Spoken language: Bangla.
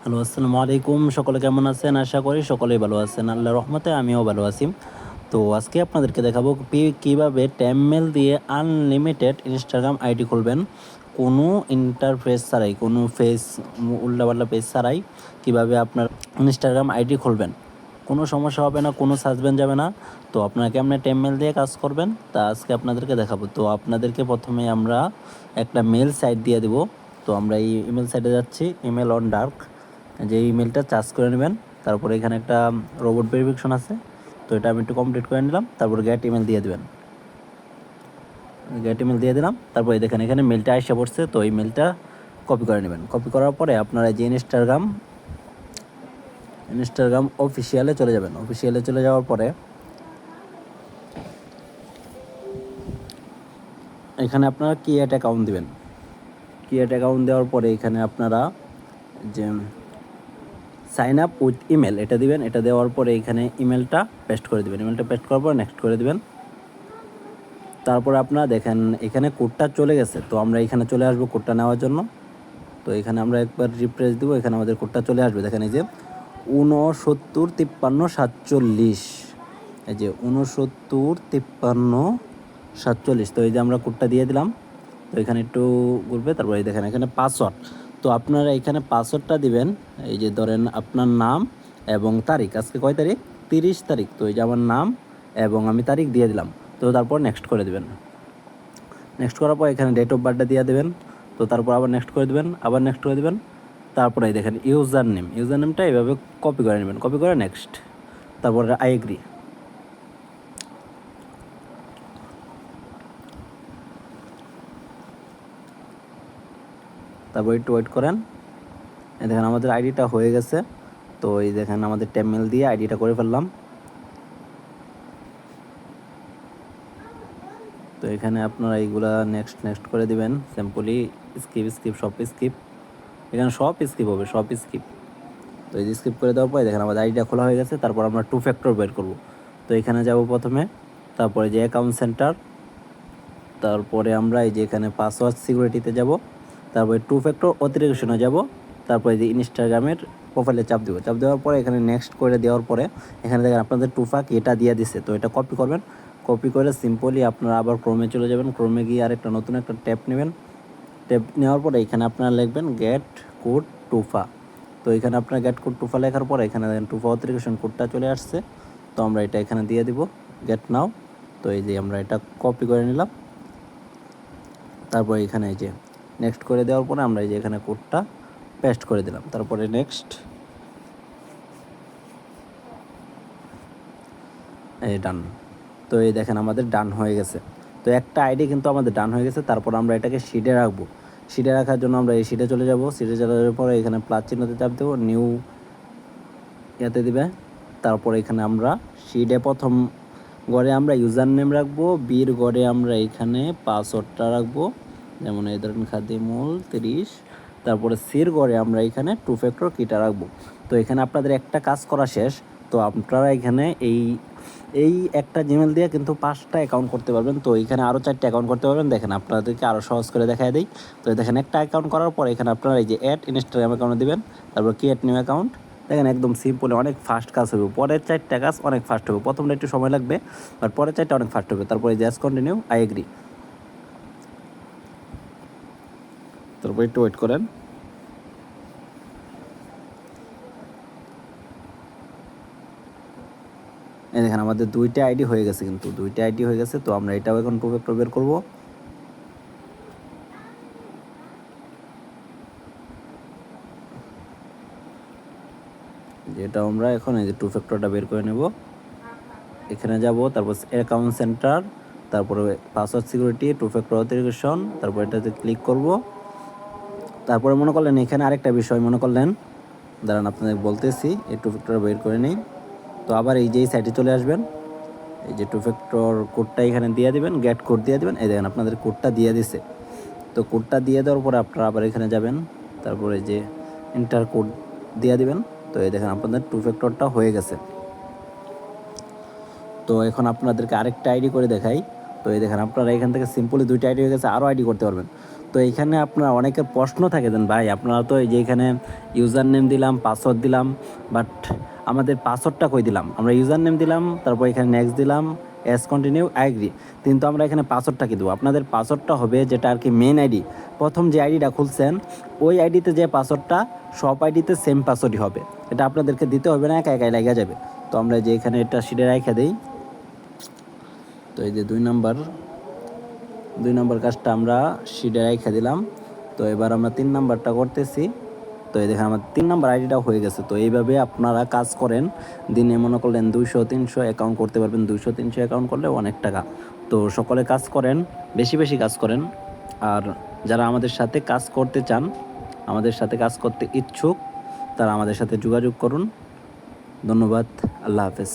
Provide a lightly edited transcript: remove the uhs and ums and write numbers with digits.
হ্যালো, আসসালামু আলাইকুম। সকলে কেমন আছেন? আশা করি সকলেই ভালো আছেন। আল্লাহর রহমতে আমিও ভালো আছি। তো আজকে আপনাদেরকে দেখাবো কিভাবে টেমমেল দিয়ে আনলিমিটেড ইনস্টাগ্রাম আইডি খুলবেন। কোনো ইন্টারফেস ছাড়াই, কোনো উল্টাপাল্টা পেজ ছাড়াই কিভাবে আপনার ইনস্টাগ্রাম আইডি খুলবেন। কোনো সমস্যা হবে না, কোনো সাসপেন্ড যাবে না। তো আপনারা কেমনে টেমমেল দিয়ে কাজ করবেন তা আজকে আপনাদেরকে দেখাবো। তো আপনাদেরকে প্রথমে আমরা একটা মেল সাইট দিয়ে দেবো। তো আমরা এই ইমেল সাইটে যাচ্ছি, ইমেল অন ডার্ক। যে ইমেলটা চার্জ করে নেবেন। তারপরে এখানে একটা রোবট ভেরিফিকেশন আছে, তো এটা আমি একটু কমপ্লিট করে নিলাম। তারপর গেট ইমেল দিয়ে দেবেন। গেট ইমেল দিয়ে দিলাম। তারপরে দেখেন এখানে মেলটা এসে পড়ছে, তো এই মেলটা কপি করে নেবেন। কপি করার পরে আপনারা যে ইনস্টাগ্রাম অফিসিয়ালে চলে যাবেন। অফিসিয়ালে চলে যাওয়ার পরে এখানে আপনারা ক্রিয়েট অ্যাকাউন্ট দিবেন। ক্রিয়েট অ্যাকাউন্ট দেওয়ার পরে এখানে আপনারা যে সাইন আপ উইথ ইমেল এটা দিবেন। এটা দেওয়ার পরে এখানে ইমেলটা পেস্ট করে দেবেন। ইমেলটা পেস্ট করার পর নেক্সট করে দেবেন। তারপর আপনারা দেখেন এখানে কোডটা চলে গেছে, তো আমরা এখানে চলে আসবো কোডটা নেওয়ার জন্য। তো এখানে আমরা একবার রিফ্রেশ দিব, এখানে আমাদের কোডটা চলে আসবে। দেখেন এই যে 695347, এই যে 695347। তো এই যে আমরা কোডটা দিয়ে দিলাম। তো এখানে একটু ঘুরবে, তারপরে দেখেন এখানে পাসওয়ার্ড। তো আপনারা এখানে পাসওয়ার্ডটা দিবেন। এই যে ধরেন আপনার নাম এবং তারিখ, আজকে কয় তারিখ? 30 তারিখ। তো এই যে আমার নাম এবং আমি তারিখ দিয়ে দিলাম। তো তারপর নেক্সট করে দেবেন। নেক্সট করার পর এখানে ডেট অফ বার্থটা দিয়ে দেবেন। তো তারপর আবার নেক্সট করে দেবেন, আবার নেক্সট করে দেবেন। তারপরে দেখেন ইউজার নেমটা এইভাবে কপি করে নেবেন। কপি করে নেক্সট, তারপরে আই এগ্রি। তারপর একটু ওয়েট করেন। এই দেখেন আমাদের আইডিটা হয়ে গেছে। তো এই দেখেন আমাদের টেমমেল দিয়ে আইডিটা করে ফেললাম। তো এখানে আপনারা এইগুলা নেক্সট করে দিবেন। সিম্পলি স্কিপ সব স্কিপ, এখানে সব স্কিপ হবে, সব স্কিপ। তো এই যে স্কিপ করে দেওয়ার পরে দেখেন আমাদের আইডিটা খোলা হয়ে গেছে। তারপর আমরা 2 ফ্যাক্টর বের করব। তো এখানে যাব প্রথমে, তারপরে যে অ্যাকাউন্ট সেন্টার, তারপরে আমরা এই যে এখানে পাসওয়ার্ড সিকিউরিটিতে যাব, তারপরে 2 ফ্যাক্টর অথেন্টিকেশনে যাব, তারপরে যে ইনস্টাগ্রামের প্রোফাইলে চাপ দেবো। চাপ দেওয়ার পরে এখানে নেক্সট করে দেওয়ার পরে এখানে দেখেন আপনাদের টুফাক এটা দিয়ে দিছে। তো এটা কপি করবেন। কপি করে সিম্পলি আপনারা আবার ক্রোমে চলে যাবেন। ক্রোমে গিয়ে আরেকটা নতুন একটা ট্যাব নেবেন। ট্যাব নেওয়ার পরে এখানে আপনারা লিখবেন গেট কোড টুফা। তো এখানে আপনার গেট কোড টুফা লেখার পরে এখানে দেখেন টুফা অথেন্টিকেশন কোডটা চলে আসছে। তো আমরা এটা এখানে দিয়ে দিব, গেট নাও। তো এই যে আমরা এটা কপি করে নিলাম। তারপর এখানে এই যে নেক্সট করে দেওয়ার পরে আমরা এই যে এখানে কোডটা পেস্ট করে দিলাম। তারপরে নেক্সট, এই ডান। তো এই দেখেন আমাদের ডান হয়ে গেছে। তো একটা আইডি কিন্তু আমাদের ডান হয়ে গেছে। তারপর আমরা এটাকে শিটে রাখবো। শিটে রাখার জন্য আমরা এই শিটে চলে যাব। শিটে চলে যাওয়ার পরে এখানে প্লাস চিহ্নতে চাপ দেবো, নিউ ইয়াতে দিবে। তারপর এখানে আমরা শিটে প্রথম গড়ে আমরা ইউজার নেম রাখবো, বির গড়ে আমরা এখানে পাসওয়ার্ডটা রাখবো, যেমন এই ধরেন খাদিমুল 30। তারপরে সির গড়ে আমরা এখানে 2 ফ্যাক্টর কিটা রাখবো। তো এখানে আপনাদের একটা কাজ করা শেষ। তো আপনারা এখানে এই একটা জিমেল দিয়ে কিন্তু 5টা অ্যাকাউন্ট করতে পারবেন। তো এখানে আরও 4টা অ্যাকাউন্ট করতে পারবেন। দেখেন আপনাদেরকে আরও সহজ করে দেখাই দিই। তো দেখেন একটা অ্যাকাউন্ট করার পর এখানে আপনারা এই যে অ্যাড ইনস্টাগ্রাম অ্যাকাউন্ট দিবেন, তারপর ক্রিয়েট নিউ অ্যাকাউন্ট। দেখেন একদম সিম্পল, অনেক ফাস্ট কাজ হবে। পরের 4টা কাজ অনেক ফাস্ট হবে। প্রথমটা একটু সময় লাগবে, আর পরের 4টা অনেক ফাস্ট হবে। তারপরে জাস্ট কন্টিনিউ, আই এগ্রি। তারপর একটু ওয়েট করেন। এই দেখেন আমাদের 2টা আইডি হয়ে গেছে, কিন্তু 2টা আইডি হয়ে গেছে। তো আমরা এটাও এখন 2 ফ্যাক্টর বের করবো। যেটা আমরা এখন এই যে 2 ফ্যাক্টরটা বের করে নেব। এখানে যাব, তারপর অ্যাকাউন্ট সেন্টার, তারপরে পাসওয়ার্ড সিকিউরিটি, 2 ফ্যাক্টর অথেন্টিকেশন, তারপর এটাতে ক্লিক করব। তারপরে মনে করলেন এখানে আরেকটা বিষয় মনে করলেন, দাঁড়ান আপনাদের বলতেছি, এই 2 ফ্যাক্টর বের করে নিই। তো আবার এই যে এই সাইটে চলে আসবেন। এই যে 2 ফ্যাক্টর কোডটা এখানে দিয়ে দিবেন, গেট কোড দিয়ে দিবেন। এই দেখেন আপনাদের কোডটা দিয়ে দিছে। তো কোডটা দিয়ে দেওয়ার পরে আপনারা আবার এখানে যাবেন, তারপরে যে এন্টার কোড দিয়ে দিবেন। তো এই দেখেন আপনাদের 2 ফ্যাক্টরটা হয়ে গেছে। তো এখন আপনাদেরকে আরেকটা আইডি করে দেখাই। তো এই দেখেন আপনারা এখান থেকে সিম্পলি 2টা আইডি হয়ে গেছে, আরও আইডি করতে পারবেন। তো এখানে আপনার অনেকের প্রশ্ন থাকে দেন ভাই আপনারা তো এই যে এখানে ইউজার নেম দিলাম পাসওয়ার্ড দিলাম, বাট আমাদের পাসওয়ার্ডটা কই দিলাম? আমরা ইউজার নেম দিলাম, তারপর এখানে নেক্সট দিলাম, এস কন্টিনিউ অ্যাগ্রি, কিন্তু আমরা এখানে পাসওয়ার্ডটা কী দেবো? আপনাদের পাসওয়ার্ডটা হবে যেটা আর কি মেন আইডি, প্রথম যে আইডিটা খুলছেন ওই আইডিতে যে পাসওয়ার্ডটা সব আইডিতে সেম পাসওয়ার্ডই হবে, এটা আপনাদেরকে দিতে হবে না, একা একাই লাগা যাবে। তো আমরা যে এখানে এটা শিটে রেখে দিই। তো এই যে 2 নম্বর কাজটা আমরা শিটে রেখে দিলাম। তো এবার আমরা 3 নাম্বারটা করতেছি। তো এই দেখেন আমার 3 নাম্বার আইডিটাও হয়ে গেছে। তো এইভাবে আপনারা কাজ করেন, দিনে মনে করলেন 200-300 অ্যাকাউন্ট করতে পারবেন, 200-300 অ্যাকাউন্ট করলে অনেক টাকা। তো সকলে কাজ করেন, বেশি বেশি কাজ করেন। আর যারা আমাদের সাথে কাজ করতে চান, আমাদের সাথে কাজ করতে ইচ্ছুক, তারা আমাদের সাথে যোগাযোগ করুন। ধন্যবাদ, আল্লাহ হাফেজ।